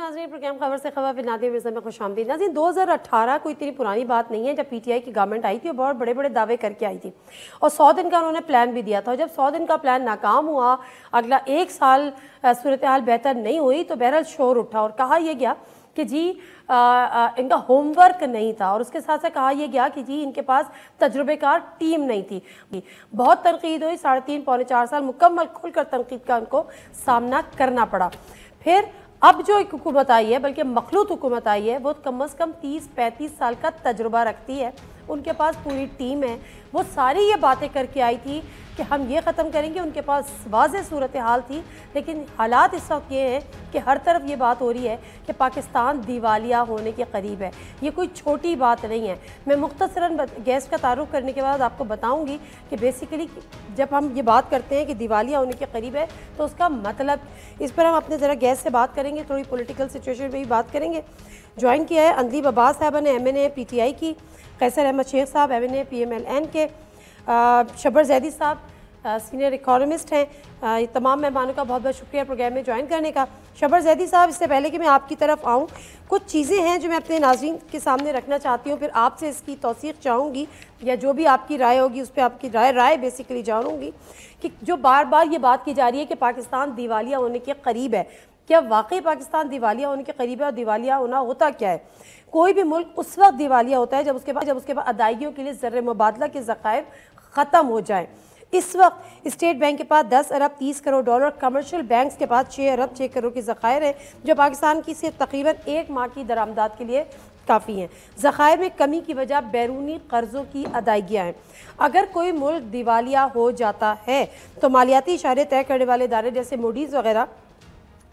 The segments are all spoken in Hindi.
नाज़रीन, प्रोग्राम खबर से खबर नादिया मिर्ज़ा में खुशामदीद। नाज़रीन, 2018 कोई इतनी पुरानी बात नहीं है जब पीटीआई की गवर्नमेंट आई थी और बहुत बड़े बड़े दावे करके आई थी और 100 दिन का उन्होंने प्लान भी दिया था। और जब 100 दिन का प्लान नाकाम हुआ, अगला एक साल सूरत हाल बेहतर नहीं हुई, तो बहरहाल शोर उठा और कहा यह गया कि जी इनका होमवर्क नहीं था, और उसके साथ साथ कहा यह गया कि जी इनके पास तजुर्बेकार टीम नहीं थी। बहुत तनकीद हुई, 3.5 पौने 4 साल मुकम्मल खुलकर तनकीद का उनको सामना करना पड़ा। फिर अब जो एक हुकूमत आई है, बल्कि मखलूत हुकूमत आई है, वो कम अज़ कम 30-35 साल का तजुर्बा रखती है, उनके पास पूरी टीम है। वो सारी ये बातें करके आई थी कि हम ये ख़त्म करेंगे, उनके पास वाज़ेह सूरत हाल थी। लेकिन हालात इस वक्त ये हैं कि हर तरफ ये बात हो रही है कि पाकिस्तान दिवालिया होने के करीब है। ये कोई छोटी बात नहीं है। मैं मुख्तसरन गैस का तारुफ करने के बाद आपको बताऊंगी कि बेसिकली जब हम ये बात करते हैं कि दिवालिया होने के करीब है तो उसका मतलब, इस पर हम अपने ज़रा गैस से बात करेंगे, थोड़ी पॉलिटिकल सिचुएशन पर भी बात करेंगे। ज्वाइन किया है अंदलीब अब्बास साहबा ने, MNA PTI की, कैसर अहमद शेख साहब MNA PMLN के, शब्बर जैदी साहब सीनियर इकोनॉमिस्ट हैं। ये तमाम मेहमानों का बहुत बहुत शुक्रिया प्रोग्राम में ज्वाइन करने का। शब्बर जैदी साहब, इससे पहले कि मैं आपकी तरफ आऊँ, कुछ चीज़ें हैं जो मैं अपने नाज़रीन के सामने रखना चाहती हूँ, फिर आपसे इसकी तौसीक़ चाहूँगी या जो भी आपकी राय होगी उस पर आपकी राय बेसिकली जानूँगी कि जो बार बार ये बात की जा रही है कि पाकिस्तान दिवालिया होने के करीब है, क्या वाकई पाकिस्तान दिवालिया होने के करीब है? और दिवालिया होना होता क्या है? कोई भी मुल्क उस वक्त दिवालिया होता है जब उसके बाद अदायगियों के लिए ज़र मुबादला के ज़खायर ख़त्म हो जाए। इस वक्त स्टेट बैंक के पास 10 अरब 30 करोड़ डॉलर, कमर्शियल बैंक्स के पास 6 अरब 6 करोड़ के ज़खायर हैं, जो पाकिस्तान की सिर्फ तकरीबन 1 माह की दरामदात के लिए काफ़ी हैं। ज़खायर में कमी की वजह बैरूनी कर्ज़ों की अदायगियाँ हैं। अगर कोई मुल्क दिवालिया हो जाता है तो मालियाती इशारे तय करने वाले इदारे जैसे मूडीज़ वगैरह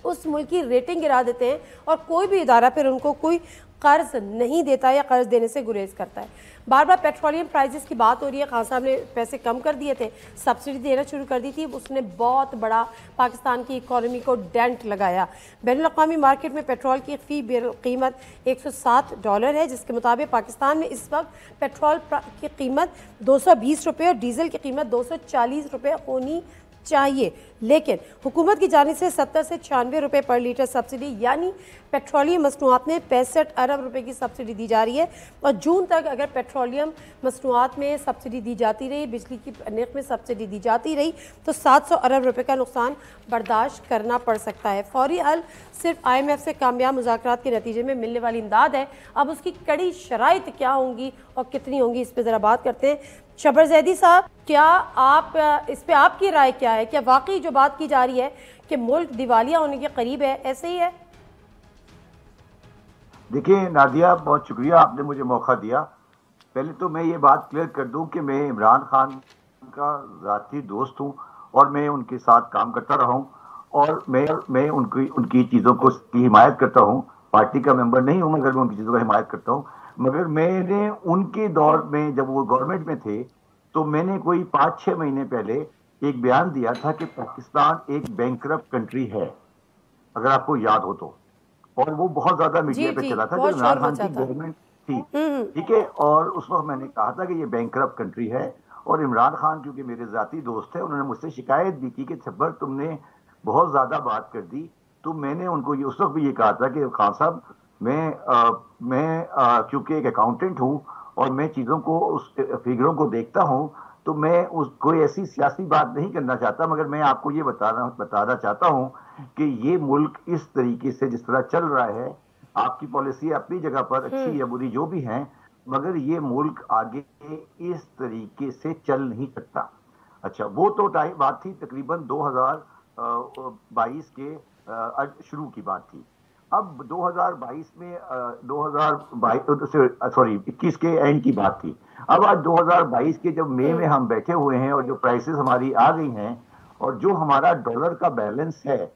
उस मुल्क की रेटिंग गिरा देते हैं और कोई भी इदारा फिर उनको कोई कर्ज नहीं देता या कर्ज देने से गुरेज करता है। बार बार पेट्रोलियम प्राइसेस की बात हो रही है। खान साहब ने पैसे कम कर दिए थे, सब्सिडी देना शुरू कर दी थी, उसने बहुत बड़ा पाकिस्तान की इकोनॉमी को डेंट लगाया। बैनुल-अक़वामी मार्केट में पेट्रोल की फ़ी बैरल कीमत $107 है, जिसके मुताबिक पाकिस्तान में इस वक्त पेट्रोल की कीमत 220 रुपये और डीजल की कीमत 240 रुपये होनी चाहिए। लेकिन हुकूमत की जानिब से 70 से 96 रुपये पर लीटर सब्सिडी, यानी पेट्रोलियम मसनूआत में 65 अरब रुपए की सब्सिडी दी जा रही है। और जून तक अगर पेट्रोलियम मसनूआत में सब्सिडी दी जाती रही, बिजली की नर्ख में सब्सिडी दी जाती रही, तो 700 अरब रुपए का नुकसान बर्दाश्त करना पड़ सकता है। फौरी हल सिर्फ IMF से कामयाब मुज़ाकरात के नतीजे में मिलने वाली इमदाद है। अब उसकी कड़ी शराइत क्या होंगी और कितनी होंगी, इस पर ज़रा बात करते हैं। शब्बर जैदी साहब, क्या आप इस पे आपकी राय क्या है? क्या वाकई जो बात की जा रही है कि मुल्क दिवालिया होने के करीब है, ऐसे ही है? देखिए नादिया, बहुत शुक्रिया, आपने मुझे मौका दिया। पहले तो मैं ये बात क्लियर कर दूं कि मैं इमरान खान का ज़ाती दोस्त हूं और मैं उनके साथ काम करता रहा हूं और मैं उनकी चीज़ों को की हिमायत करता हूं। पार्टी का मेंबर नहीं हूं मगर मैं उनकी चीज़ों का हिमायत करता हूं। मगर मैंने उनके दौर में, जब वो गवर्नमेंट में थे, तो मैंने कोई 5-6 महीने पहले एक बयान दिया था कि पाकिस्तान एक बैंकरप्ट कंट्री है, अगर आपको याद हो तो। और वो बहुत ज्यादा मीडिया पे चला था जब इमरान खान की गवर्नमेंट थी, ठीक है। और उस वक्त मैंने कहा था कि ये बैंकरप्ट कंट्री है। और इमरान खान क्योंकि मेरे जाती दोस्त थे, उन्होंने मुझसे शिकायत भी की कि छब्बर तुमने बहुत ज्यादा बात कर दी। तो मैंने उनको ये उस वक्त भी ये कहा था कि खान साहब, मैं क्योंकि एक अकाउंटेंट हूँ और मैं चीजों को, उस फिगरों को देखता हूँ, तो मैं कोई ऐसी सियासी बात नहीं करना चाहता, मगर मैं आपको ये बताना चाहता हूँ कि ये मुल्क इस तरीके से जिस तरह चल रहा है, आपकी पॉलिसी अपनी जगह पर अच्छी या बुरी जो भी है, मगर ये मुल्क आगे इस तरीके से चल नहीं सकता। अच्छा, वो तो बात थी तकरीबन 2022 के शुरू की बात थी। अब 2022 में 21 के एंड की बात थी। अब आज 2022 के जब मई में हम बैठे हुए हैं और जो प्राइसेस हमारी आ गई हैं और जो हमारा डॉलर का बैलेंस है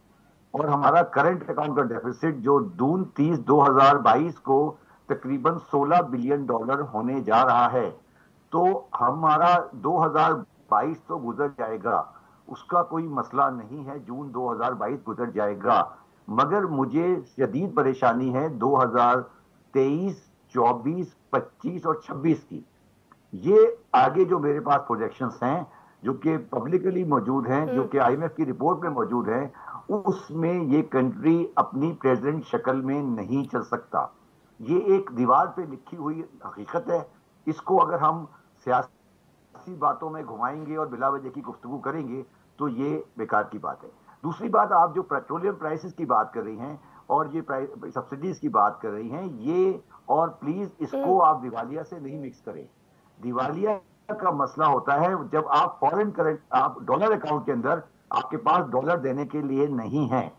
और हमारा करंट अकाउंट का डेफिसिट जो जून 30 2022 को तकरीबन $16 बिलियन होने जा रहा है, तो हमारा 2022 तो गुजर जाएगा, उसका कोई मसला नहीं है, जून 2022 गुजर जाएगा। मगर मुझे शदीद परेशानी है 2023, 24, 25 और 26 की। ये आगे जो मेरे पास प्रोजेक्शंस हैं, जो कि पब्लिकली मौजूद हैं, जो कि आईएमएफ की रिपोर्ट में मौजूद हैं, उसमें ये कंट्री अपनी प्रेजेंट शक्ल में नहीं चल सकता। ये एक दीवार पे लिखी हुई हकीकत है। इसको अगर हम सियासी बातों में घुमाएंगे और बिला वजह की गुफ्तगू करेंगे तो ये बेकार की बात है। दूसरी बात, आप जो पेट्रोलियम प्राइसेस की बात कर रही हैं और ये सब्सिडीज की बात कर रही हैं, ये और प्लीज इसको आप दिवालिया से नहीं मिक्स करें। दिवालिया का मसला होता है जब आप फॉरेन करेंट, आप डॉलर अकाउंट के अंदर आपके पास डॉलर देने के लिए नहीं है।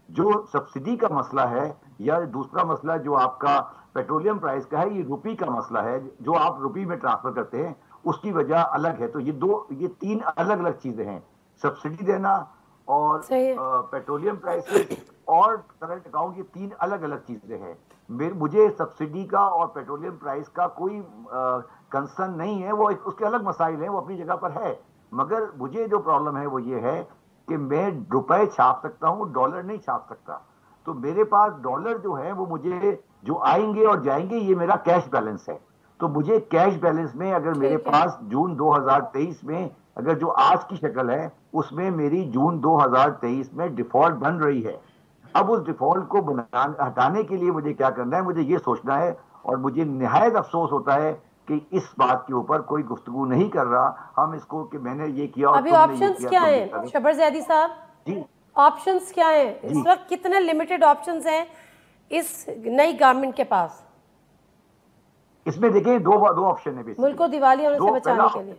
जो सब्सिडी का मसला है या दूसरा मसला जो आपका पेट्रोलियम प्राइस का है, ये रुपी का मसला है, जो आप रुपी में ट्रांसफर करते हैं, उसकी वजह अलग है। तो ये तीन अलग अलग चीजें हैं, सब्सिडी देना और पेट्रोलियम प्राइसेस और करंट अकाउंट, ये तीन अलग अलग चीजें हैं। मुझे सब्सिडी का और पेट्रोलियम प्राइस का कोई कंसर्न नहीं है, वो उसके अलग मसाइल हैं, वो अपनी जगह पर है। मगर मुझे जो प्रॉब्लम है वो ये है कि मैं रुपए छाप सकता हूं, डॉलर नहीं छाप सकता। तो मेरे पास डॉलर जो है वो मुझे जो आएंगे और जाएंगे, ये मेरा कैश बैलेंस है। तो मुझे कैश बैलेंस में अगर मेरे पास जून 2023 में अगर जो आज की शक्ल है उसमें मेरी जून 2023 में डिफॉल्ट बन रही है, अब उस डिफॉल्ट को हटाने के लिए मुझे क्या करना है, मुझे ये सोचना है। और मुझे निहायत अफसोस होता है कि इस बात के ऊपर कोई गुफ्तगू नहीं कर रहा। हम इसको कि मैंने ये किया, अभी ऑप्शंस क्या हैं शबर ज़ैदी साहब जी? ऑप्शंस क्या हैं इस वक्त? कितने लिमिटेड ऑप्शंस हैं इस नई गवर्नमेंट के पास? इसमें देखिए दो ऑप्शन है मुल्क को दिवालिया होने से बचाने के लिए।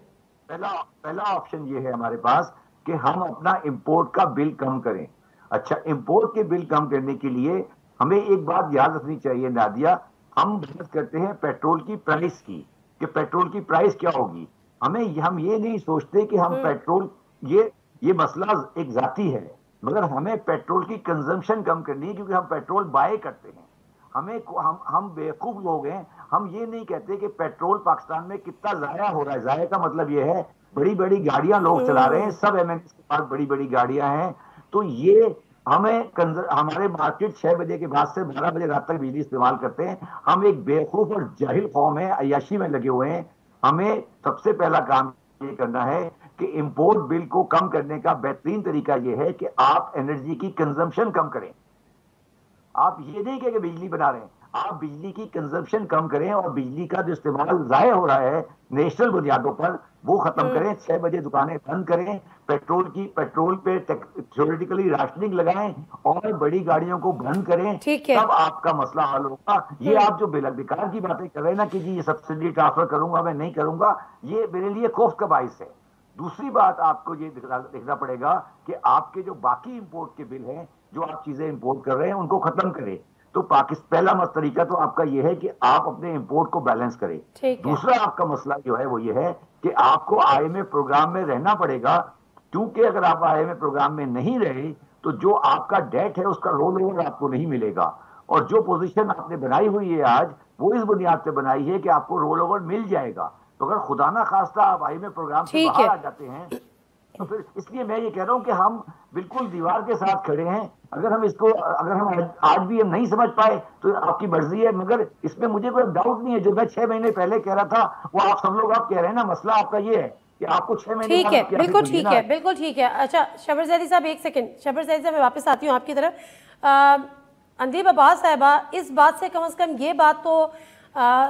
पहला ऑप्शन ये है हमारे पास कि हम अपना इंपोर्ट का बिल कम करें। अच्छा, इंपोर्ट के बिल कम करने के लिए हमें एक बात याद रखनी चाहिए नादिया, हम बात करते हैं पेट्रोल की प्राइस की कि पेट्रोल की प्राइस क्या होगी। हम ये नहीं सोचते कि हम पेट्रोल, ये मसला एक जाती है, मगर हमें पेट्रोल की कंजम्पशन कम करनी है, क्योंकि हम पेट्रोल बाय करते हैं। हम बेवकूफ लोग हैं, हम ये नहीं कहते कि पेट्रोल पाकिस्तान में कितना जाया हो रहा है। जाया का मतलब ये है बड़ी बड़ी गाड़ियां लोग चला रहे हैं, सब एमएनसी के पास बड़ी बड़ी गाड़ियां हैं। तो ये हमारे मार्केट 6 बजे के बाद से 12 बजे रात तक बिजली इस्तेमाल करते हैं। हम एक बेवकूफ और जाहिल कौम है, अय्याशी में लगे हुए हैं। हमें सबसे पहला काम ये करना है कि इंपोर्ट बिल को कम करने का बेहतरीन तरीका यह है कि आप एनर्जी की कंजम्पशन कम करें। आप ये नहीं कहें कि बिजली बना रहे हैं, आप बिजली की कंजम्पशन कम करें और बिजली का जो इस्तेमाल जाया हो रहा है नेशनल बुनियादों पर वो खत्म करें। 6 बजे दुकानें बंद करें, पेट्रोल पे थ्योरेटिकली राशनिंग लगाएं और बड़ी गाड़ियों को बंद करें, तब आपका मसला हल होगा। ये आप जो बेकार की बातें कर रहे हैं ना कि जी ये सब्सिडी ट्रांसफर करूंगा, मैं नहीं करूंगा, ये मेरे लिए खौफ का बाइस है। दूसरी बात आपको ये देखना पड़ेगा कि आपके जो बाकी इंपोर्ट के बिल हैं, जो आप चीजें इंपोर्ट कर रहे हैं, उनको खत्म करें। तो पहला तरीका तो आपका यह है कि आप अपने इंपोर्ट को बैलेंस करें। दूसरा आपका मसला जो है वो ये है कि आपको आईएमएफ प्रोग्राम में रहना पड़ेगा, क्योंकि अगर आप आईएमएफ प्रोग्राम में नहीं रहे तो जो आपका डेट है उसका रोल ओवर आपको नहीं मिलेगा। और जो पोजीशन आपने बनाई हुई है आज, वो इस बुनियाद पे बनाई है कि आपको रोल ओवर मिल जाएगा। तो अगर खुदा ना खास्ता आप आईएमएफ प्रोग्राम से बाहर आ जाते हैं तो फिर, इसलिए मैं ये कह रहा हूं कि हम बिल्कुल दीवार के साथ खड़े हैं। अगर हम आज भी हम नहीं समझ पाए तो आपकी मर्जी है, मगर इसमें मुझे कोई डाउट नहीं है। जो मैं 6 महीने पहले कह रहा था वो आप सब लोग आप कह रहे हैं ना, मसला आपका ये है कि आपको 6 महीने। ठीक है, बिल्कुल ठीक है, बिल्कुल ठीक है। अच्छा शबर ज़ैदी साहब, एक सेकंड, शबर ज़ैदी साहब मैं वापस आती हूँ आपकी तरफ। अंदीब अब्बास साहिबा, इस बात से कम ये बात तो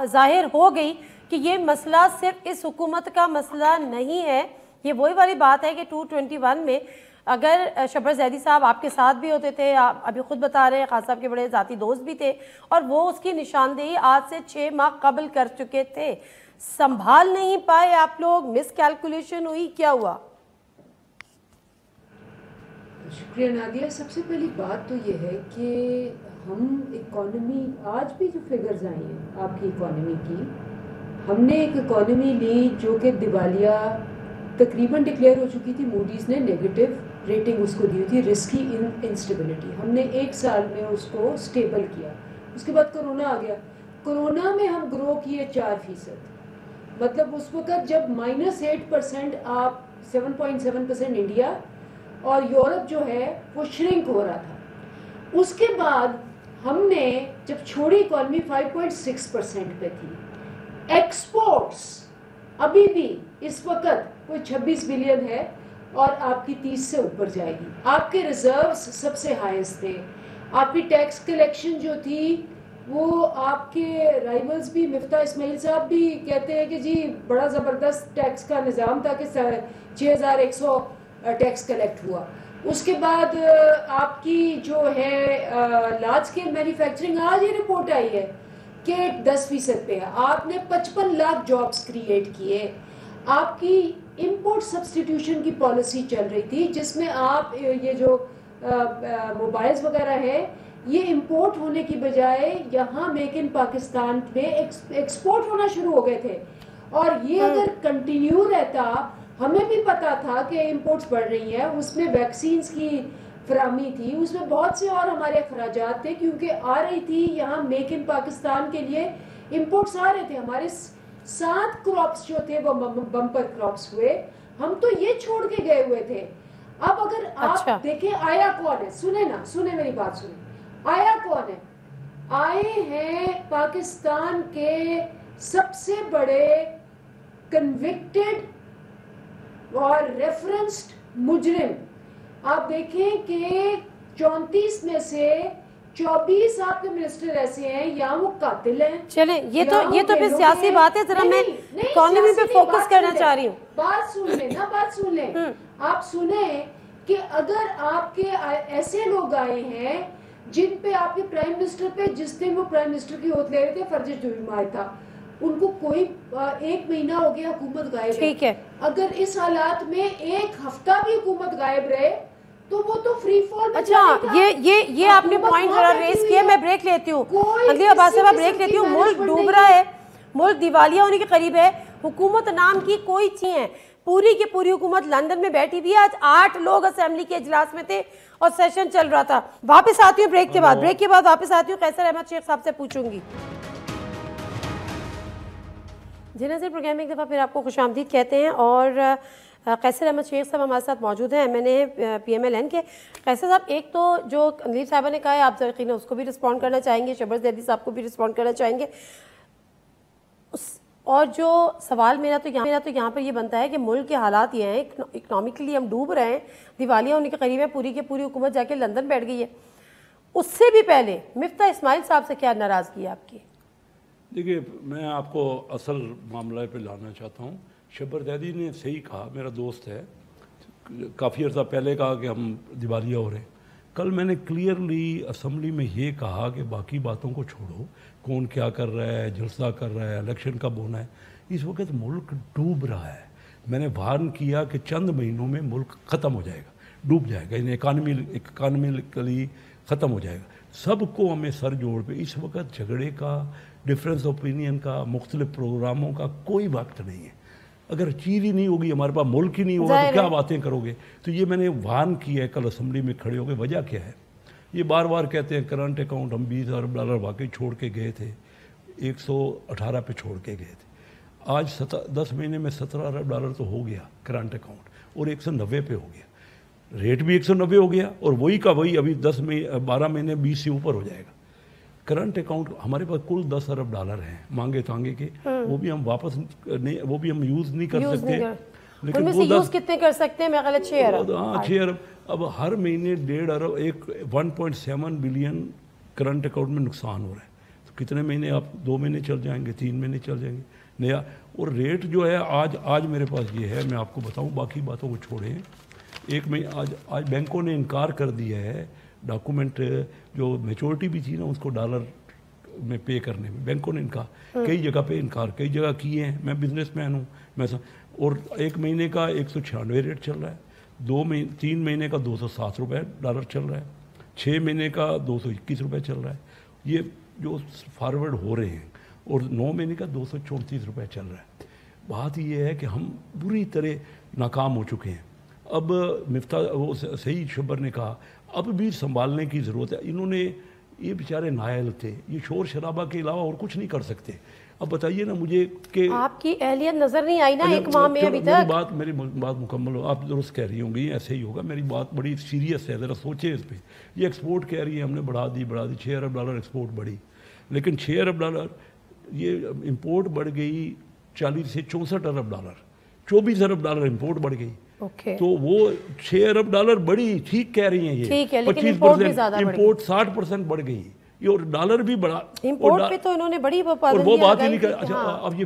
जाहिर हो गई कि ये मसला सिर्फ इस हुकूमत का मसला नहीं है। ये वही वाली बात है कि 221 में अगर शबर ज़ैदी साहब आपके साथ भी होते थे, आप अभी खुद बता रहे हैं, खान साहब के बड़े ज़ाती दोस्त भी थे, और वो उसकी निशानदेही आज से 6 माह कबल कर चुके थे। संभाल नहीं पाए आप लोग, मिस कैलकुलेशन हुई, क्या हुआ? शुक्रिया नादिया। सबसे पहली बात तो ये है कि हम इकॉनमी, आज भी जो फिगर्स आई हैं आपकी इकॉनमी की, हमने एक इकॉनमी ली जो कि दिवालिया तकरीबन डिक्लेयर हो चुकी थी। मूडीज़ ने नेगेटिव रेटिंग उसको दी थी, रिस्की इंस्टेबिलिटी। हमने 1 साल में उसको स्टेबल किया। उसके बाद कोरोना आ गया। कोरोना में हम ग्रो किए 4%। मतलब उस वक्त जब -8% आप 7.7% इंडिया और यूरोप जो है वो श्रिंक हो रहा था। उसके बाद हमने जब छोड़ी इकॉनमी 5.6% पे थी। एक्सपोर्ट्स अभी भी इस वक्त कोई 26 बिलियन है और आपकी 30 से ऊपर जाएगी। आपके रिजर्व्स सबसे हाईएस्ट थे। आपकी टैक्स कलेक्शन जो थी वो आपके राइवल्स भी, मिफ्ता इस्माइल साहब भी कहते हैं कि जी बड़ा ज़बरदस्त टैक्स का निज़ाम था कि 6100 टैक्स कलेक्ट हुआ। उसके बाद आपकी जो है लार्ज स्केल मैन्युफैक्चरिंग, आज ये रिपोर्ट आई है कि 10% पे है। आपने 55 लाख जॉब्स क्रिएट किए। आपकी इंपोर्ट सब्स्टिट्यूशन की पॉलिसी चल रही थी जिसमें आप ये जो मोबाइल्स वगैरह है ये इंपोर्ट होने की बजाय यहाँ मेक इन पाकिस्तान में एक्सपोर्ट होना शुरू हो गए थे। और ये अगर कंटिन्यू रहता, हमें भी पता था कि इंपोर्ट्स बढ़ रही है, उसमें वैक्सीन्स की फरामी थी, उसमें बहुत से और हमारे अखराजात थे क्योंकि आ रही थी यहाँ मेक इन पाकिस्तान के लिए इंपोर्ट्स आ रहे थे। हमारे 7 क्रॉप्स जो थे वो बम्पर क्रॉप्स हुए, हम तो ये छोड़ के गए हुए थे। अब अगर आप देखें आया कौन है, सुने ना, सुने मेरी बात सुने, आया कौन है? आए हैं पाकिस्तान के सबसे बड़े कन्विक्टेड और रेफरेंस्ड मुजरिम। आप देखें कि 34 में से 24 आपके मिनिस्टर ऐसे हैं या वो कातिल हैं। चले ये तो फिर सियासी बात है, जरा मैं इकोनॉमी पे फोकस करना चाह रही हूँ। बात सुन ले ना, बात सुन ले। आप सुने कि अगर आपके ऐसे लोग आए हैं जिन पे आपके प्राइम मिनिस्टर पे जिस दिन वो प्राइम मिनिस्टर की ओथ ले रहे थे फर्जी जुर्माया था, उनको कोई 1 महीना हो गया हुकूमत गायब ठीक है। अगर इस हालात में 1 हफ्ता भी हुकूमत गायब रहे तो वो तो फ्री फॉल। अच्छा, ये आपने पॉइंट जरा रेस किया। मैं ब्रेक लेती हूँ, अगली बात से मैं ब्रेक लेती हूँ। मुल्क डूब रहा है, मुल्क दिवालिया होने के करीब है, हुकूमत नाम की कोई चीज है, पूरी की पूरी हुकूमत लंदन में बैठी हुई है। आज 8 लोग असेंबली के इजलास में थे और सेशन चल रहा था। वापस आती हूँ ब्रेक के बाद, वापस आती हूँ, कैसर अहमद शेख साहब से पूछूंगी। जी नाज़रीन, प्रोग्राम में एक दफ़ा फिर आपको खुशामदीद कहते हैं और कैसर अहमद शेख साहब हमारे साथ मौजूद हैं, MNA PMLN के। कैसर साहब, एक तो जो नील साहबा ने कहा है, आप यकीनन उसको भी रिस्पॉन्ड करना चाहेंगे, शबर जैदी साहब को भी रिस्पॉन्ड करना चाहेंगे। और जो सवाल मेरा तो यहाँ पर ये बनता है कि मुल्क के हालात ये हैं, इकनॉमिकली हम डूब रहे हैं, दिवालिया होने के करीब है, पूरी की पूरी हुकूमत जाके लंदन बैठ गई है। उससे भी पहले मिफ्ता इस्माइल साहब से क्या नाराज़गी है आपकी? देखिए, मैं आपको असल मामला पे लाना चाहता हूँ। शबर जैदी ने सही कहा, मेरा दोस्त है, काफ़ी अर्सा पहले कहा कि हम दिवालिया हो रहे हैं। कल मैंने क्लियरली असेंबली में ये कहा कि बाकी बातों को छोड़ो, कौन क्या कर रहा है, जलसा कर रहा है, इलेक्शन कब होना है, इस वक्त मुल्क डूब रहा है। मैंने वार्न किया कि चंद महीनों में मुल्क ख़त्म हो जाएगा, डूब जाएगा, इन इकानमिकली ख़त्म हो जाएगा। सबको हमें सर जोड़ पे इस वक्त झगड़े का, डिफरेंस ओपिनियन का, मुख्तलिफ प्रोग्रामों का कोई वक्त नहीं है। अगर चीज़ ही नहीं होगी, हमारे पास मुल्क ही नहीं होगा तो क्या बातें करोगे? तो ये मैंने वार्न किया है कल असेंबली में खड़े होकर। वजह क्या है? ये बार बार कहते हैं करंट अकाउंट हम $20 अरब वाकई छोड़ के गए थे, 118 पे छोड़ के गए थे। आज 10 महीने में $17 अरब तो हो गया करंट अकाउंट, और 190 पे हो गया, रेट भी 190 हो गया, और वही का वही अभी 12 महीने 20 से ऊपर हो जाएगा। करंट अकाउंट हमारे पास कुल $10 अरब हैं मांगे तांगे के, वो भी हम वापस नहीं, वो भी हम यूज़ नहीं कर सकते। लेकिन वो यूज़ कितने कर सकते हैं? मैं ख्याल 6 अरब। हाँ, 6 अरब। अब हर महीने 1.5 अरब, 1.7 बिलियन करंट अकाउंट में नुकसान हो रहा है। तो कितने महीने? आप 2 महीने चल जाएंगे, 3 महीने चल जाएंगे नया। और रेट जो है आज मेरे पास ये है, मैं आपको बताऊँ, बाकी बातों को छोड़ें। एक महीने आज बैंकों ने इनकार कर दिया है, डॉक्यूमेंट जो मेचोरिटी भी थी ना उसको डॉलर में पे करने में, बैंकों ने इनकार, कई जगह पे इनकार, कई जगह किए हैं। मैं बिजनेसमैन हूँ, और 1 महीने का 196 रेट चल रहा है, 3 महीने का $207 डॉलर चल रहा है, 6 महीने का $221 चल रहा है। ये जो फॉरवर्ड हो रहे हैं, और 9 महीने का $234 चल रहा है। बात ये है कि हम बुरी तरह नाकाम हो चुके हैं। अब मिफ्ता वो सही शबर ने कहा, अब भी संभालने की ज़रूरत है। इन्होंने, ये बेचारे नायल थे, ये शोर शराबा के अलावा और कुछ नहीं कर सकते। अब बताइए ना मुझे कि आपकी अहलियत नज़र नहीं आई ना 1 माह में अभी तक? मेरी बात मुकम्मल हो, आप दुरुस्त कह रही होंगी, ऐसे ही होगा। मेरी बात बड़ी सीरियस है, ज़रा सोचे इस पर। ये एक्सपोर्ट कह रही है हमने बढ़ा दी, $6 अरब एक्सपोर्ट बढ़ी, लेकिन $6 अरब ये इंपोर्ट बढ़ गई 40 से $64 अरब। $24 अरब इम्पोर्ट बढ़ गई। ओके तो वो $6 अरब बढ़ी, ठीक कह रही हैं ये। ठीक है, लेकिन इम्पोर्ट भी 25%, ज़्यादा बढ़ गई। इम्पोर्ट 60% बढ़ गई, ये और डॉलर भी बढ़ा। इंपोर्ट पे तो इन्होंने बड़ी और वो पाबंदियां बात ही लगाई नहीं कर। थी। अच्छा हाँ। अब ये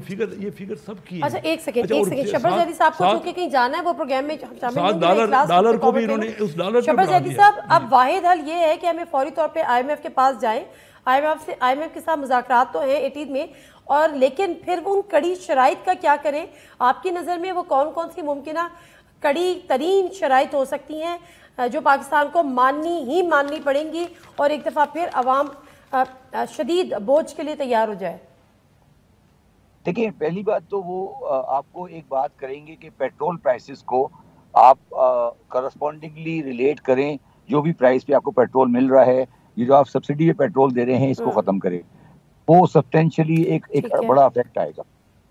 फिगर सब की है। अच्छा एक सेकंड अच्छा, एक और सेकंड, सात- शब्बर जैदी साहब को सात- चूंकि कहीं जाना है, वो प्रोग्राम में शामिल सात नहीं होंगे, क्लास डॉलर को भी कवर इन्होंने करेंगे। उस डॉलर पे शब्बर बढ़ा जैदी दिया। साहब, अब वाहिद हल ये है कि हमें फौरी तौर पे IMF के पास जाएं। IMF के साथ मुज़ाकरात तो हैं 18 में, और लेकिन फिर उन कड़ी शराइत का क्या करें? आपकी नज़र में वो कौन कौन सी मुमकिन कड़ी तरीन शराइत हो सकती हैं जो पाकिस्तान को माननी पड़ेंगी और एक दफ़ा फिर अवाम शदीद बोझ के लिए तैयार हो जाए? देखिए, पहली बात तो वो आपको एक बात करेंगे कि पेट्रोल प्राइसेस को आप करस्पॉन्डिंगली रिलेट करें, जो भी प्राइस पे आपको पेट्रोल मिल रहा है, ये जो आप सब्सिडी पे पेट्रोल दे रहे हैं, इसको ख़त्म करें। वो सब्सटेंशियली एक बड़ा इफेक्ट आएगा।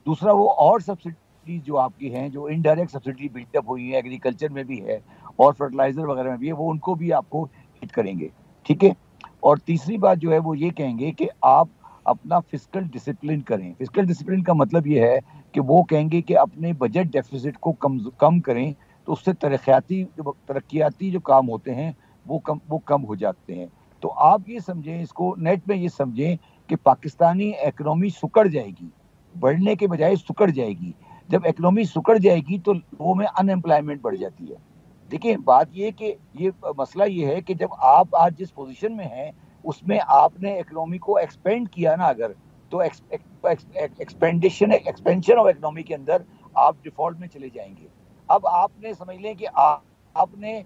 दूसरा, वो और सब्सिडी जो आपकी हैं, जो इनडायरेक्ट सब्सिडी बिल्डअप हुई है, एग्रीकल्चर में भी है और फर्टिलाइजर वगैरह में भी है, वो उनको भी आपको हिट करेंगे, ठीक है। और तीसरी बात जो है वो ये कहेंगे कि आप अपना फिस्कल डिसिप्लिन करें। फिस्कल डिसिप्लिन का मतलब ये है कि वो कहेंगे कि अपने बजट डेफिसिट को कम करें, तो उससे तरक्याती जो काम होते हैं वो कम हो जाते हैं। तो आप ये समझें, इसको नेट में ये समझें कि पाकिस्तानी इकोनॉमी सुकड़ जाएगी, बढ़ने के बजाय सुकड़ जाएगी। जब इकोनॉमी सुकड़ जाएगी तो लोगों में अनएम्प्लॉयमेंट बढ़ जाती है। देखिए, बात ये कि ये मसला ये है कि जब आप आज जिस पोजीशन में हैं उसमें आपने इकोनॉमी को एक्सपेंड किया ना, अगर तो एक्सपेंशन ऑफ इकोनॉमी के अंदर आप डिफॉल्ट में चले जाएंगे। अब आपने समझ लें कि आपने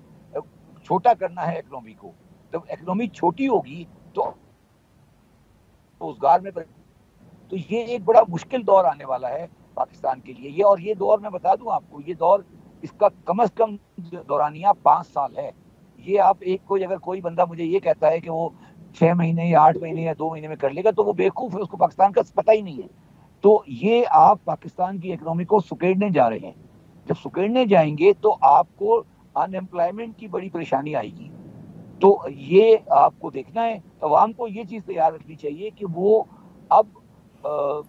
छोटा करना है इकोनॉमी को। जब इकोनॉमी छोटी होगी तो रोजगार में, तो ये एक बड़ा मुश्किल दौर आने वाला है पाकिस्तान के लिए। और ये दौर मैं बता दूं आपको, ये दौर इसका कम से कम दौरानिया 5 साल है। ये आप अगर कोई बंदा मुझे ये कहता है कि वो 6 महीने या 8 महीने या 2 महीने में कर लेगा, तो वो बेवकूफ है, उसको पाकिस्तान का पता ही नहीं है। तो ये आप पाकिस्तान की इकोनॉमी को सुकेड़ने जा रहे हैं। जब सुकेड़ने जाएंगे तो आपको अनएम्प्लॉयमेंट की बड़ी परेशानी आएगी। तो ये आपको देखना है, अवाम को ये चीज तैयार रखनी चाहिए कि वो अब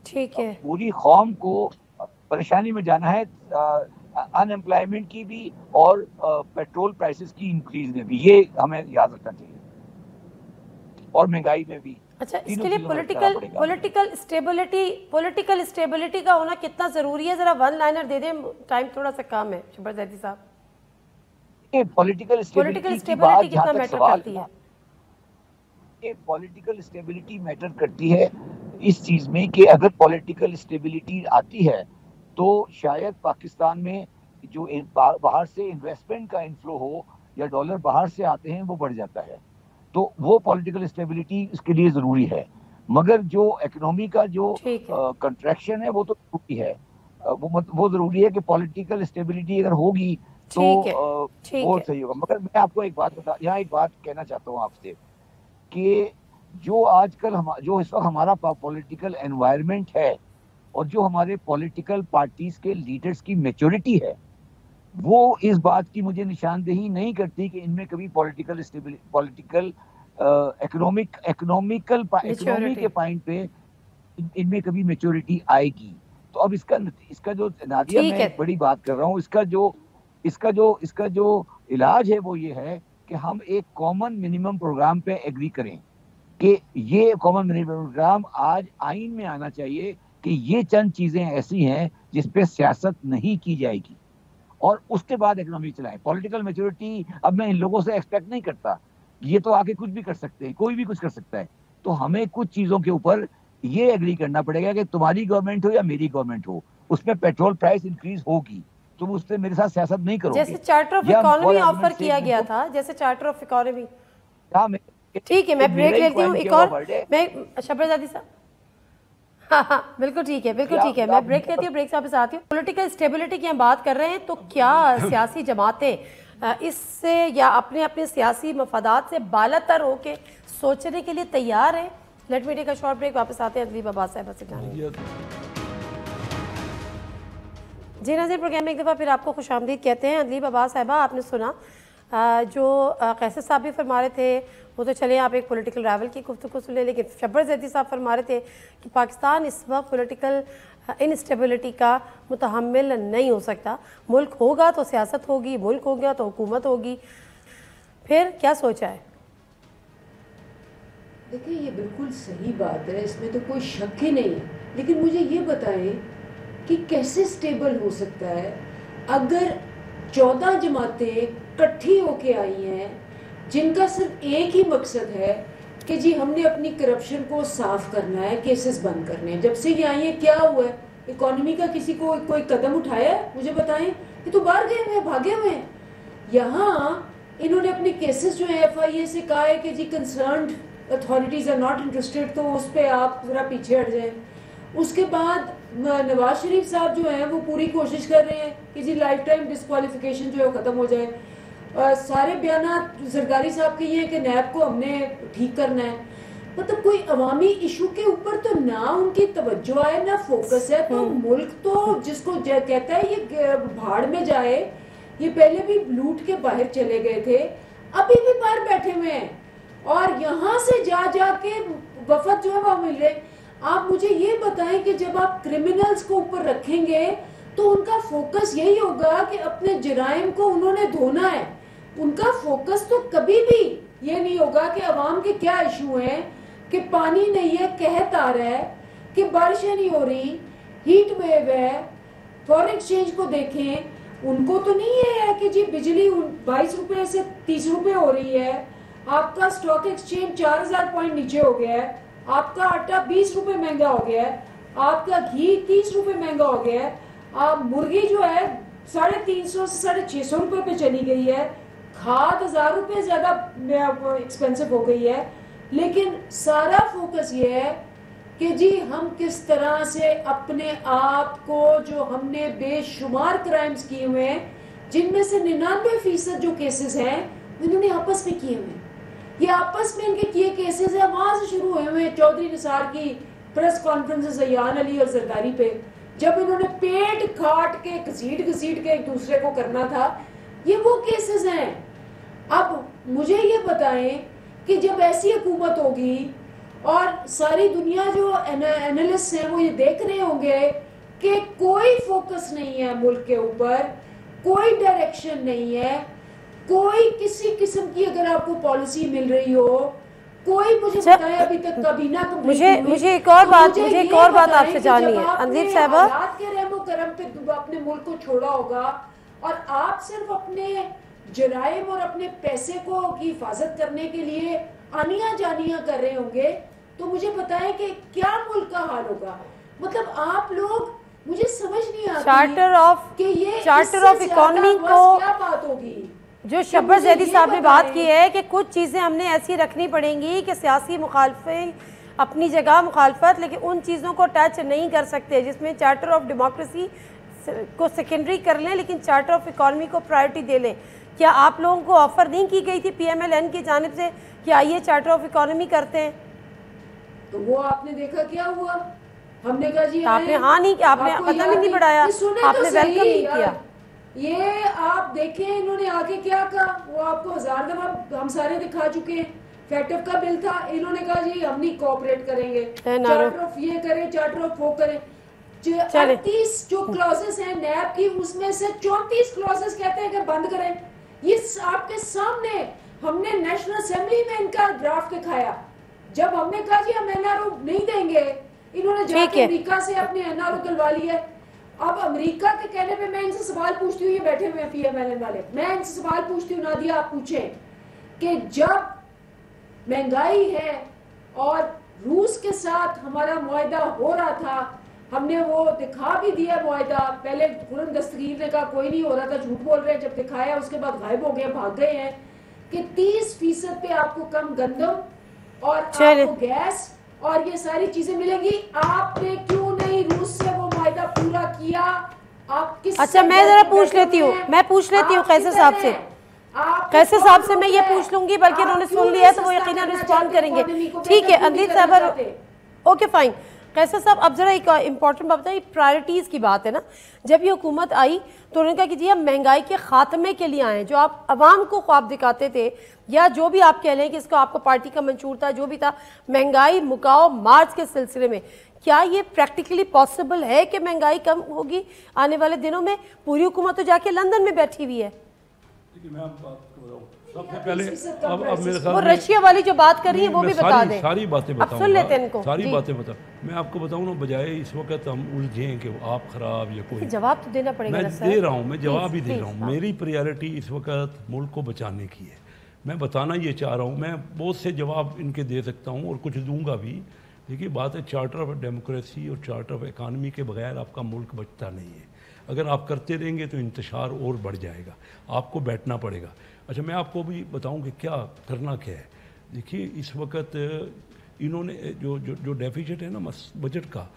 ठीक है, पूरी कौम को परेशानी में जाना है, अनएम्प्लॉयमेंट की भी और पेट्रोल प्राइसेस की इंक्रीज में भी। ये हमें याद रखना चाहिए, और महंगाई में भी। अच्छा, इसके लिए पॉलिटिकल स्टेबिलिटी का होना कितना जरूरी है? जरा वन लाइनर दे दें, टाइम थोड़ा सा कम है शब्बर जैदी साहब। पॉलिटिकल स्टेबिलिटी कितना मैटर करती है? पॉलिटिकल स्टेबिलिटी मैटर करती है इस चीज में कि अगर पॉलिटिकल स्टेबिलिटी आती है तो शायद पाकिस्तान में जो बाहर से इन्वेस्टमेंट का इनफ्लो हो या डॉलर बाहर से आते हैं वो बढ़ जाता है। तो वो पॉलिटिकल स्टेबिलिटी इसके लिए जरूरी है। मगर जो इकोनॉमी का जो कंट्रैक्शन है वो तो जरूरी है, वो जरूरी है कि पॉलिटिकल स्टेबिलिटी अगर होगी तो वो सही होगा। मगर मैं आपको एक बात कहना चाहता हूँ आपसे कि जो आजकल जो इस वक्त हमारा पॉलिटिकल एनवायरनमेंट है और जो हमारे पॉलिटिकल पार्टीज के लीडर्स की मैच्योरिटी है, वो इस बात की मुझे निशानदेही नहीं करती कि इनमें कभी पॉलिटिकल इकोनॉमी के पॉइंट पे इनमें कभी मैच्योरिटी आएगी। तो अब इसका जो नादिया मैं बड़ी बात कर रहा हूँ, इसका जो इलाज है वो ये है कि हम एक कॉमन मिनिमम प्रोग्राम पे एग्री करें कि ये कॉमन मिनिमम प्रोग्राम आज आइन में आना चाहिए कि ये चंद चीजें ऐसी हैं जिस पे सियासत नहीं की जाएगी, और उसके बाद इकोनॉमी चलाएं। पॉलिटिकल मैच्योरिटी अब मैं इन लोगों से एक्सपेक्ट नहीं करता, ये तो आके कुछ भी कर सकते हैं, कोई भी कुछ कर सकता है। तो हमें कुछ चीजों के ऊपर ये एग्री करना पड़ेगा कि तुम्हारी गवर्नमेंट हो या मेरी गवर्नमेंट हो, उसमें पेट्रोल प्राइस इंक्रीज होगी, तुम उससे मेरे साथ सियासत नहीं करोगे। जैसे चार्टर ऑफ इकोनॉमी ऑफर किया गया था, जैसे चार्टर ऑफ इकोनॉमी। ठीक है, मैं ब्रेक लेती हूँ एक और, मैं शब्बर जैदी साहब, हाँ बिल्कुल ठीक है, मैं ब्रेक लेती हूँ, ब्रेक से वापस आती हूँ। पॉलिटिकल स्टेबिलिटी की हम बात कर रहे हैं, तो क्या सियासी जमातें इससे या अपने सियासी मफादात से बालातर होके सोचने के लिए तैयार है? Let me take a short break, वापस आते हैं अदलीब अब्बास साहिबा से जानेंगे। जी नाज़रीन, प्रोग्राम में एक दफ़ा फिर आपको खुशामदीद कहते हैं। अदलीब अब्बास साहिबा, आपने सुना जो कैसर साहब भी फरमा रहे थे, वो तो चले आप एक पॉलिटिकल राइवल की गुफ्तगू सुन ले, लेकिन शब्बर जैदी साहब फरमा रहे थे कि पाकिस्तान इस वक्त पॉलिटिकल इंस्टेबिलिटी का मुतहम्मिल नहीं हो सकता। मुल्क होगा तो सियासत होगी, मुल्क हो गया तो हुकूमत होगी। फिर क्या सोचा है? देखिए, ये बिल्कुल सही बात है, इसमें तो कोई शक ही नहीं है। लेकिन मुझे ये बताएं कि कैसे स्टेबल हो सकता है अगर 14 जमातें इकट्ठी होके आई हैं जिनका सिर्फ एक ही मकसद है कि जी हमने अपनी करप्शन को साफ करना है, केसेस बंद करने हैं। जब से ये आई है क्या हुआ है? इकोनॉमी का किसी को कोई कदम उठाया है? मुझे बताएं। ये तो बाहर गए हुए हैं, भागे हुए हैं। यहाँ इन्होंने अपने केसेस जो है FIA से कहा है कि जी concerned authorities are not interested, तो उस पर आप जरा पीछे हट जाएं। उसके बाद नवाज शरीफ साहब जो हैं वो पूरी कोशिश कर रहे हैं कि जी लाइफ टाइम डिस्क्वालिफिकेशन जो है ख़त्म हो जाए। सारे बयान जरदारी साहब के ये कि नैब को हमने ठीक करना है। मतलब कोई अवामी इशू के ऊपर तो ना उनकी तवज्जो है ना फोकस है। तो मुल्क तो जिसको कहता है ये भाड़ में जाए, ये पहले भी लूट के बाहर चले गए थे, अभी भी बाहर बैठे हुए हैं और यहाँ से जा के वफद जो है वो मिल रहे। आप मुझे ये बताएं कि जब आप क्रिमिनल्स को ऊपर रखेंगे तो उनका फोकस यही होगा कि अपने जराइम को उन्होंने धोना है। उनका फोकस तो कभी भी ये नहीं होगा कि अवाम के क्या इशू हैं, कि पानी नहीं है, कहत आ रहा है, कि बारिशें नहीं हो रही, हीट वेव है। फॉरेन एक्सचेंज को देखें, उनको तो नहीं है कि जी बिजली 22 रुपए से 30 रुपए हो रही है, आपका स्टॉक एक्सचेंज 4000 पॉइंट नीचे हो गया है, आपका आटा 20 रुपए महंगा हो गया है, आपका घी 30 रुपए महंगा हो गया है, आप मुर्गी जो है 350 से 650 रुपए पे चली गई है, खाद 1000 रुपए ज्यादा एक्सपेंसिव हो गई है। लेकिन सारा फोकस ये है कि जी हम किस तरह से अपने आप को, जो हमने बेशुमार क्राइम्स किए हुए हैं जिनमें से 99% जो केसेस हैं इन्होंने आपस में किए हुए हैं। ये आपस में इनके किए केसेस है, वहां से शुरू हुए हुए। चौधरी निसार की प्रेस कॉन्फ्रेंस अयान अली और जरदारी पे जब इन्होंने पेट काट के घसीट के एक दूसरे को करना था, ये वो केसेस हैं। अब मुझे ये बताएं कि जब ऐसी हुकूमत होगी और सारी दुनिया जो एनालिस्ट हैं वो ये देख रहे होंगे कि कोई फोकस नहीं है मुल्क के ऊपर, कोई डायरेक्शन नहीं है, कोई किसी किस्म की अगर आपको पॉलिसी मिल रही हो, कोई मुझे बताए अभी तक काबीना मुझे एक और बात आपसे जाननी है अंजीर साहबा। के रहमो करम पे अपने मुल्क को छोड़ा होगा और आप सिर्फ अपने जराइम और अपने पैसे को की हिफाजत करने के लिए आनिया जानिया कर रहे होंगे, तो मुझे बताएं कि क्या मुल्क का हाल होगा। मतलब आप लोग, मुझे समझ नहीं आता चार्टर ऑफ इकोनॉमी को क्या बात होगी। जो शब्बर जैदी साहब ने बात की है कि कुछ चीज़ें हमने ऐसी रखनी पड़ेंगी कि सियासी मुखालफे अपनी जगह मुखालफत, लेकिन उन चीज़ों को टच नहीं कर सकते जिसमें चार्टर ऑफ डेमोक्रेसी को सेकेंडरी कर लें लेकिन चार्टर ऑफ इकोनॉमी को प्रायोरिटी दे लें। क्या आप लोगों को ऑफर नहीं की गई थी PMLN की जानिब से कि आइए चार्टर ऑफ इकोनॉमी करते हैं? तो वो आपने देखा क्या हुआ? हमने कहा जी आपने हाँ नहीं किया, आपने कदम ही नहीं बढ़ाया, आपने वेलकम नहीं किया। ये आप देखें इन्होंने आके क्या कहा, वो आपको 1000 दफा हम सारे दिखा चुके हैं। फैक्टिव का बिल था, इन्होंने कहा जी हम नहीं कोऑपरेट करेंगे, चार्टर ऑफ ये करें, चार्टर ऑफ वो करें। 38 जो क्लॉजेस हैं नैब की, उसमें से 34 क्लॉजेस कहते हैं कि बंद करें। ये आपके सामने हमने नेशनल असेंबली में इनका ड्राफ्ट दिखाया। जब हमने कहा जी हम NRO नहीं देंगे, इन्होंने जाके अमेरिका से अपने NRO दिलवा लिया। अब अमेरिका के कहने पे मैं इनसे सवाल पूछती हूँ, ये बैठे हुए हैं PMLN वाले, मैं इनसे सवाल पूछती हूँ, नादिया आप पूछें कि जब महंगाई है और रूस के साथ हमारा मुआहदा हो रहा था, हमने वो दिखा भी दिया मुआहदा। पहले खुरम दस्तगीर ने कहा कोई नहीं हो रहा था, झूठ बोल रहे हैं, जब दिखाया उसके बाद गायब हो गए, भाग गए हैं कि 30% पे आपको कम गंदम और आपको गैस और ये सारी चीजें मिलेंगी। आपने क्यों नहीं रूस से वो मुआहदा पूरा किया? आप किस अच्छा, मैं जरा पूछ लेती हूँ, कैसे साहब से, कैसे साहब से मैं ये पूछ लूंगी, बल्कि उन्होंने सुन लिया तो वो यकीनन रिस्पॉन्ड करेंगे। ठीक है अंदीर साहब, ओके फाइन। कैसे साहब, अब जरा एक इंपॉर्टेंट बात बताइए, प्रायोरिटीज़ की बात है ना। जब ये हुकूमत आई तो उन्होंने कहा कि जी हम महंगाई के खात्मे के लिए आए, जो आप अवाम को ख्वाब दिखाते थे या जो भी आप कह लें कि इसको आपको पार्टी का मंशूर था, जो भी था, महंगाई मुकाओ मार्च के सिलसिले में क्या ये प्रैक्टिकली पॉसिबल है कि महंगाई कम होगी आने वाले दिनों में? पूरी हुकूमत तो जाके लंदन में बैठी हुई है। देखिए मैं आपको बताऊं, सबसे पहले अब मेरे वो साथ रशिया वाली जो बात कर रही है वो भी बता दें। सारी बातें अब सुन लेते हैं इनको। सारी जी। बातें बता। मैं आपको बताऊं ना, बजाय इस वक्त हम उलझें कि आप खराब या कोई, जवाब तो देना पड़ेगा मैं ना सर। दे रहा हूँ, मैं जवाब ही दे प्लीज, रहा हूँ। हाँ। मेरी प्रायोरिटी इस वक्त मुल्क को बचाने की है। मैं बताना ये चाह रहा हूँ, मैं बहुत से जवाब इनके दे सकता हूँ और कुछ दूंगा भी। देखिए बात है चार्टर ऑफ डेमोक्रेसी और चार्टर ऑफ इकानमी के बगैर आपका मुल्क बचता नहीं है। अगर आप करते रहेंगे तो इंतशार और बढ़ जाएगा, आपको बैठना पड़ेगा। अच्छा मैं आपको भी बताऊं कि क्या करना क्या है। देखिए इस वक्त इन्होंने जो जो जो डेफिसिट है ना बजट का,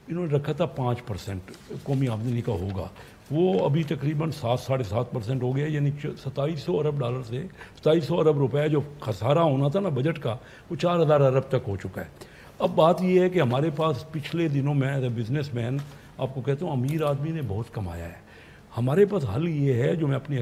इन्होंने रखा था 5% कौमी आमदनी का होगा, वो अभी तकरीबन 7-7.5% हो गया, यानी 2700 अरब डॉलर से 2700 अरब रुपए जो खसारा होना था ना बजट का, वो 4000 अरब तक हो चुका है। अब बात ये है कि हमारे पास पिछले दिनों में एज ए बिजनेसमैन आपको कहता हूँ अमीर आदमी ने बहुत कमाया है। हमारे पास हल ये है जो मैं अपनी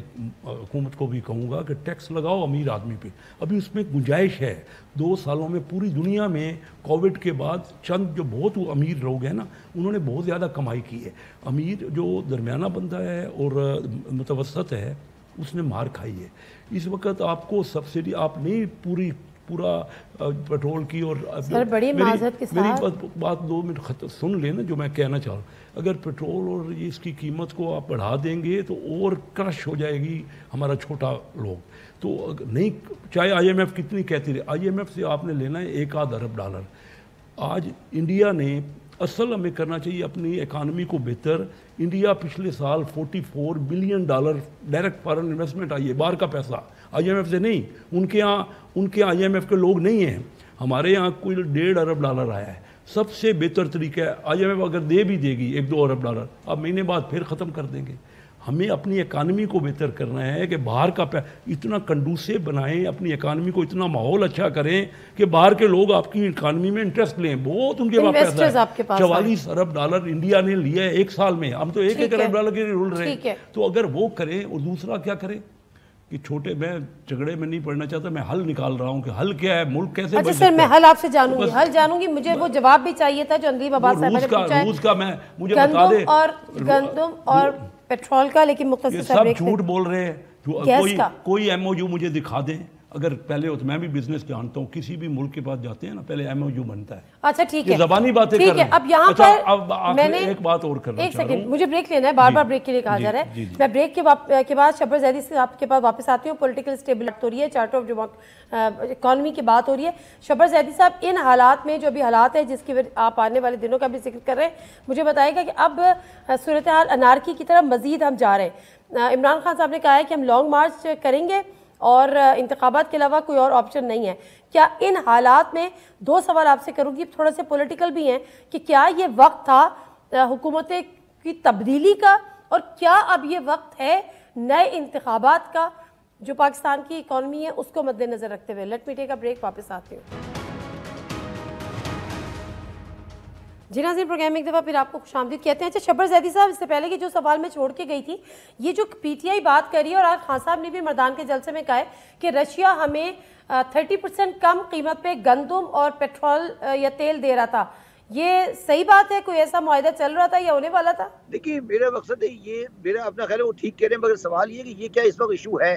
हुकूमत को भी कहूँगा कि टैक्स लगाओ अमीर आदमी पे। अभी उसमें गुंजाइश है। 2 सालों में पूरी दुनिया में कोविड के बाद चंद जो बहुत अमीर लोग हैं ना, उन्होंने बहुत ज़्यादा कमाई की है। अमीर जो दरमियाना बंदा है और मुतवसत है, उसने मार खाई है। इस वक्त आपको सब्सिडी आप नहीं पूरा पेट्रोल की और सर बड़ी माजरत के साथ मेरी बात 2 मिनट सुन लेना जो मैं कहना चाह रहा हूँ। अगर पेट्रोल और इसकी कीमत को आप बढ़ा देंगे तो और क्रश हो जाएगी हमारा छोटा लोग। तो नहीं, चाहे IMF कितनी कहती रहे, IMF से आपने लेना है 1 आध अरब डॉलर। आज इंडिया ने असल हमें करना चाहिए अपनी इकानमी को बेहतर। इंडिया पिछले साल 44 billion dollar direct foreign investment आई है, बाहर का पैसा, IMF से नहीं। उनके यहाँ IMF के लोग नहीं हैं। हमारे यहाँ कोई 1.5 अरब डॉलर आया है। सबसे बेहतर तरीका है, IMF अगर दे भी देगी 1-2 अरब डॉलर, अब महीने बाद फिर ख़त्म कर देंगे। हमें अपनी इकानमी को बेहतर करना है कि बाहर का इतना कंडूसिव बनाएं, अपनी इकानमी को इतना माहौल अच्छा करें कि बाहर के लोग आपकी इकानमी में इंटरेस्ट लें। बहुत उनके पास पैसा है। 44 अरब डॉलर इंडिया ने लिया है 1 साल में। हम तो 1-1 अरब डॉलर के रुल रहे हैं। तो अगर वो करें, और दूसरा क्या करें कि छोटे, मैं झगड़े में नहीं पढ़ना चाहता, मैं हल निकाल रहा हूँ कि हल क्या है, मुल्क कैसे अच्छा सर, मैं हल आपसे जानूंगी, हल जानूंगी। मुझे वो जवाब भी चाहिए था जो अंदलीब अब्बास साहब ने पूछा है। रूस का मैं मुझे बता दे, गंदम और पेट्रोल का, लेकिन मुख्तसर सब झूठ बोल रहे हैं। कोई MOU मुझे दिखा दें। अगर पहले हो तो मैं भी बिजनेस जानता हूँ, किसी भी मुल्क के पास जाते हैं ना, पहले MOU बनता है। अच्छा ठीक है, ज़बानी बातें ठीक है। अब यहाँ पर अब मैंने एक बात और करना, एक सेकंड, मुझे ब्रेक लेना है, बार-बार ब्रेक के लिए कहा जा रहा है। मैं ब्रेक के बाद शब्बर ज़ैदी से आपके पास वापस आती हूँ। पॉलिटिकल स्टेबिलिटी हो रही है, चार्टर ऑफ इकॉनमी की बात हो रही है। शब्बर ज़ैदी साहब, इन हालात में जो अभी हालात है जिसकी आप आने वाले दिनों का भी जिक्र कर रहे हैं, मुझे बताएगा कि अब सूरत हाल अनारकी की तरफ मजीद हम जा रहे हैं। इमरान खान साहब ने कहा है कि हम लॉन्ग मार्च करेंगे और इंतखाबात के अलावा कोई और ऑप्शन नहीं है। क्या इन हालात में, 2 सवाल आपसे करूँगी, थोड़ा से पॉलिटिकल भी हैं, कि क्या ये वक्त था हुकूमत की तब्दीली का, और क्या अब ये वक्त है नए इंतखाबात का जो पाकिस्तान की इकॉनमी है उसको मद्देनजर रखते हुए? Let me take a break, वापस आती हूँ। जी नाज़रीन, प्रोग्राम में एक दफ़ा फिर आपको खुशामदीद कहते हैं। अच्छा शब्बर ज़ैदी साहब, इससे पहले कि जो सवाल मैं छोड़ के गई थी, ये जो PTI बात करी है, और आज खान साहब ने भी मर्दान के जलसे में कहा है कि रशिया हमें 30% कम कीमत पे गंदम और पेट्रोल या तेल दे रहा था, ये सही बात है? कोई ऐसा मुआहदा चल रहा था या होने वाला था? देखिए मेरा मकसद है, ये मेरा अपना ख्याल है वो ठीक कह रहे हैं, मगर सवाल ये कि ये क्या इस वक्त इशू है।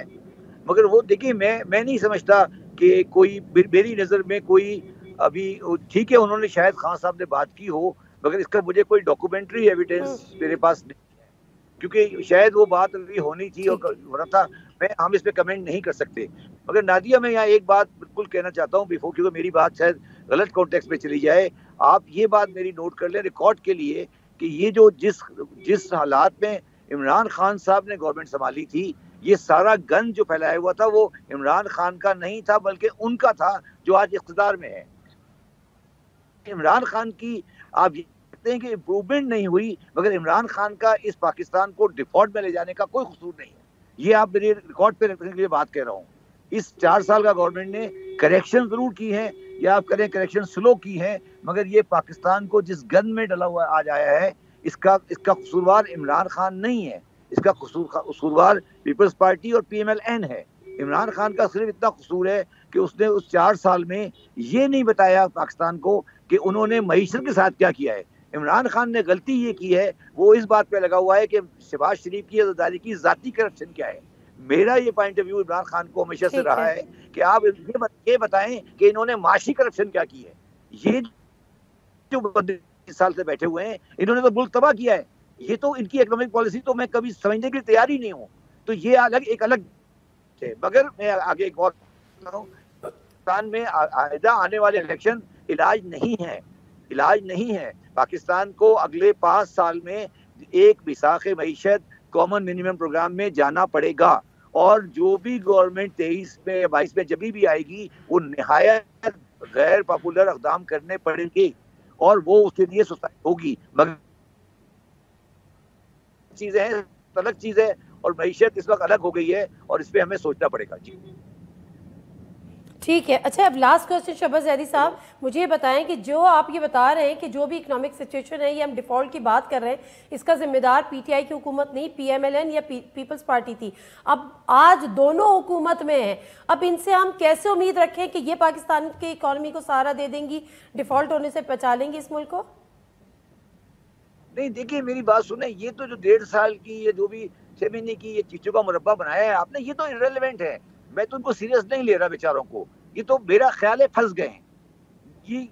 मगर वो देखिए, मैं नहीं समझता कि कोई, मेरी नज़र में कोई, अभी ठीक है उन्होंने शायद खान साहब ने बात की हो, मगर इसका मुझे कोई डॉक्यूमेंट्री एविडेंस मेरे पास नहीं है, क्योंकि शायद वो बात अभी होनी थी और हो रहा था। हम इस पे कमेंट नहीं कर सकते। मगर नादिया, मैं यहाँ एक बात बिल्कुल कहना चाहता हूँ बिफोर, क्योंकि मेरी बात शायद गलत कॉन्टेक्स्ट में चली जाए। आप ये बात मेरी नोट कर लें रिकॉर्ड के लिए कि ये जो जिस हालात में इमरान खान साहब ने गवर्नमेंट संभाली थी, ये सारा गंद जो फैलाया हुआ था वो इमरान खान का नहीं था, बल्कि उनका था जो आज इख्तिदार में है। इमरान खान की आप कहते हैं कि इम्प्रूवमेंट नहीं हुई, मगर इमरान खान का इस पाकिस्तान को डिफॉल्ट में ले जाने का कोई कसूर नहीं है। ये आप मेरे रिकॉर्ड पे रखने के लिए बात कह रहा हूँ। इस 4 साल का गवर्नमेंट ने करेक्शन जरूर की है, या आप करें करेक्शन स्लो की है, मगर ये पाकिस्तान को जिस गंद में डला हुआ आज आया है, इसका कसूरवार इमरान खान नहीं है, इसका कसूरवार पीपल्स पार्टी और PMLN है। इमरान खान का सिर्फ इतना कसूर है कि उसने उस 4 साल में ये नहीं बताया पाकिस्तान को कि उन्होंने मईशत के साथ क्या किया है। इमरान खान ने गलती ये की है, वो इस बात पे लगा हुआ है कि शहबाज शरीफ की अज़ादारी की जाती करप्शन क्या है। मेरा ये point of view Imran Khan को हमेशा से रहा है कि आप ये बताएं कि इन्होंने माशी करप्शन क्या की है। ये जो 20 साल से बैठे हुए हैं, इन्होंने तो मुल्क तबाह किया है। ये तो इनकी इकोनॉमिक पॉलिसी तो मैं कभी समझने के लिए तैयार ही नहीं हूँ। तो ये एक अलग है। मगर मैं आगे एक और पाकिस्तान में आने वाले इलेक्शन इलाज नहीं है। पाकिस्तान को अगले 5 साल में एक मिसाक़े मईशत कॉमन मिनिमम प्रोग्राम में जाना पड़ेगा, और जो भी गवर्नमेंट 23 में या 22 में जब भी आएगी वो निहायत गैर पॉपुलर इक़दाम करने पड़ेंगे, और वो उसके लिए सोसाइटी होगी। मगर चीजें हैं, अलग चीज है, और मईशत इस वक्त अलग हो गई है, और इस पे हमें सोचना पड़ेगा। जी ठीक है। अच्छा, अब लास्ट क्वेश्चन शहबाज ज़ैदी साहब, मुझे ये बताएं कि जो आप ये बता रहे हैं कि जो भी इकोनॉमिक सिचुएशन है, ये हम डिफ़ॉल्ट की बात कर रहे हैं, इसका जिम्मेदार पीटीआई की हुकूमत नहीं, पीएमएलएन या पीपल्स पार्टी थी। अब आज दोनों हुकूमत में हैं, अब इनसे हम कैसे उम्मीद रखें कि ये पाकिस्तान की इकॉनमी को सहारा दे देंगी, डिफ़ॉल्ट होने से बचा लेंगी इस मुल्क को? नहीं, देखिए मेरी बात सुने, ये तो जो 1.5 साल की, ये जो भी 6 महीने की ये चीज़ों का मुरब्बा बनाया है आपने, ये तो इररिलेवेंट है। मैं तो उनको सीरियस नहीं ले रहा बेचारों को। ये तो मेरा ख्याल है फंस गए हैं।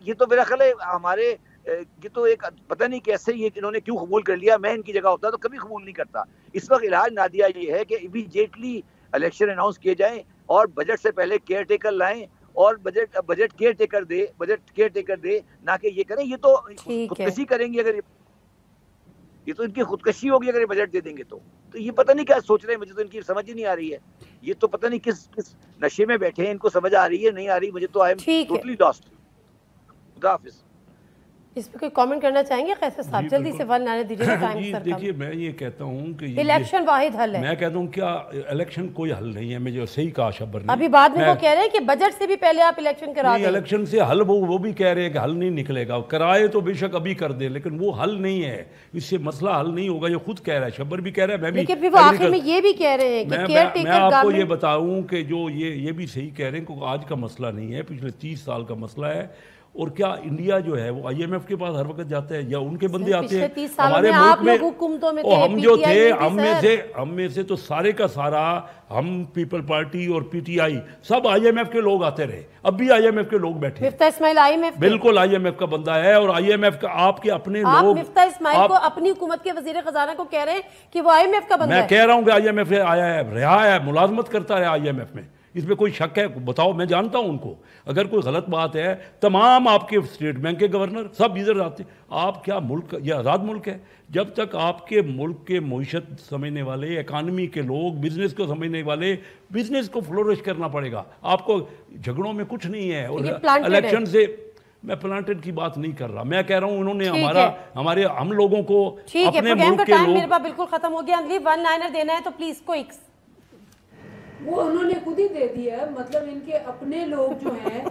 ये तो मेरा ख्याल है हमारे, ये तो एक पता नहीं कैसे ये इन्होंने क्यों कबूल कर लिया। मैं इनकी जगह होता तो कभी कबूल नहीं करता। इस वक्त इलाज नादिया ये है कि इमीडिएटली इलेक्शन अनाउंस किए जाएं और बजट से पहले केयर टेकर लाएं, और बजट केयर टेकर दे, ना कि ये करें। ये तो खुदकशी करेंगे अगर ये तो इनकी खुदकशी होगी अगर ये बजट दे देंगे तो ये पता नहीं क्या सोच रहे हैं। मुझे तो इनकी समझ ही नहीं आ रही है। ये तो पता नहीं किस नशे में बैठे हैं, इनको समझ आ रही है नहीं आ रही। मुझे तो आई एम टोटली लॉस्ट। खुदा हाफिज। इस पे कोई कमेंट करना चाहेंगे कैसे साहब? जल्दी से वन लाने दीजिए, टाइम सर। देखिए, मैं ये कहता हूँ कि इलेक्शन वाहिद हल है। मैं कहता हूँ क्या इलेक्शन कोई हल नहीं है। मुझे सही कहा शब्बर ने। अभी बाद में वो कह रहे हैं कि बजट से भी पहले आप इलेक्शन करा दें। इलेक्शन से हल वो भी कह रहे हैं कि हल नहीं निकलेगा। कराए तो बेशक अभी कर दे, लेकिन वो हल नहीं है। इससे मसला हल नहीं होगा। ये खुद कह रहा है, शब्बर भी कह रहा है, मैं भी। लेकिन वो आखिर में ये भी कह रहे हैं कि केयरटेकर मैं आपको ये बताऊं कि जो ये भी सही कह रहे हैं कि आज का मसला नहीं है, पिछले 30 साल का मसला है। और क्या इंडिया जो है वो IMF के पास हर वक्त जाता है या उनके बंदे आते हैं हमारे मुल्क में? और हम जो थे, हम में से तो सारे का सारा, हम पीपल पार्टी और PTI सब IMF के लोग आते रहे। अब भी IMF के लोग बैठे। मिफ्ता इस्माइल IMF, बिल्कुल IMF का बंदा है। और IMF का आपके अपने लोग, मिफ्ता इस्माइल को अपनी हुकूमत के वजीर खजाना को कह रहे हैं कि वो IMF का बंदा है। मैं कह रहा हूँ कि IMF आया है, रहा है, मुलाजमत करता है IMF में। इसमें कोई शक है? बताओ, मैं जानता हूं उनको। अगर कोई गलत बात है, तमाम आपके स्टेट बैंक के गवर्नर सब इधर आते। आप क्या मुल्क, ये आज़ाद मुल्क है? जब तक आपके मुल्क के मईशत समझने वाले, इकानमी के लोग, बिजनेस को समझने वाले, बिजनेस को फ्लोरिश करना पड़ेगा। आपको झगड़ों में कुछ नहीं है। और इलेक्शन से मैं प्लांटेड की बात नहीं कर रहा, मैं कह रहा हूं उन्होंने हम लोगों को अपने मुल्क के लोग। मेरे पास बिल्कुल खत्म हो गया। वन लाइनर देना है तो प्लीज क्विक। वो उन्होंने खुद ही दे दिया। मतलब इनके अपने लोग जो हैं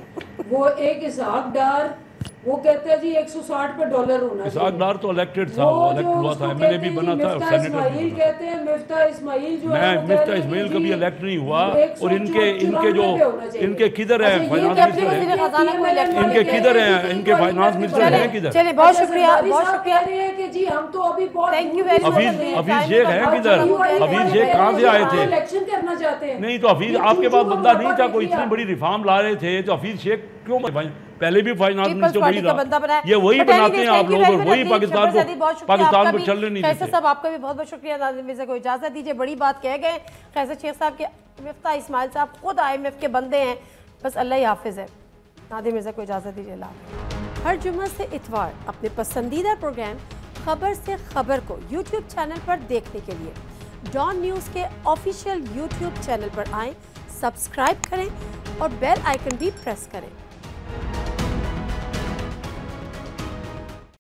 वो एक इसहाक डार, वो कहते हैं जी 160 पे डॉलर होना चाहिए। इसहाक डार तो इलेक्टेड था, इलेक्ट हुआ था, एमएलए भी बना था, सेनेटर भी कहते हैं। मिफ्ता इस्माइल जो है, मिफ्ता इस्माइल कभी इलेक्ट नहीं हुआ। और इनके किधर है फाइनेंस मिनिस्टर? इनके किधर है? इनके फाइनेंस मिनिस्टर है किधर? चलिए, बहुत शुक्रिया, बहुत शुक्रिया कि जी हम तो अभी बहुत thank you very much. Hafeez Sheikh है किधर? हफीज शेख कहाँ से आए थे? इलेक्शन करना चाहते हैं। नहीं तो हफीज आपके पास बंदा नहीं था कोई, इतनी बड़ी रिफॉर्म ला रहे थे तो हफीज शेख क्यों? पहले भी फाइनेंस मिनिस्टर वही था। ये वही बनाते हैं आप लोग, और वही पाकिस्तान को चलने नहीं देते। साहब आपका भी बहुत बहुत शुक्रिया। नाज़िम मिर्ज़ा को इजाजत दीजिए, बड़ी बात कह गए कैसे शेख साहब के। मिफ्ता इस्माइल साहब खुद IMF के बंदे हैं, बस अल्लाह ही हाफिज है। नाज़िम मिर्ज़ा को इजाजत दीजिए। हर जुम्मा से इतवार अपने पसंदीदा प्रोग्राम खबर से खबर को YouTube चैनल पर देखने के लिए डॉन न्यूज़ के ऑफिशियल YouTube चैनल पर आएँ, सब्सक्राइब करें और बेल आइकन भी प्रेस करें।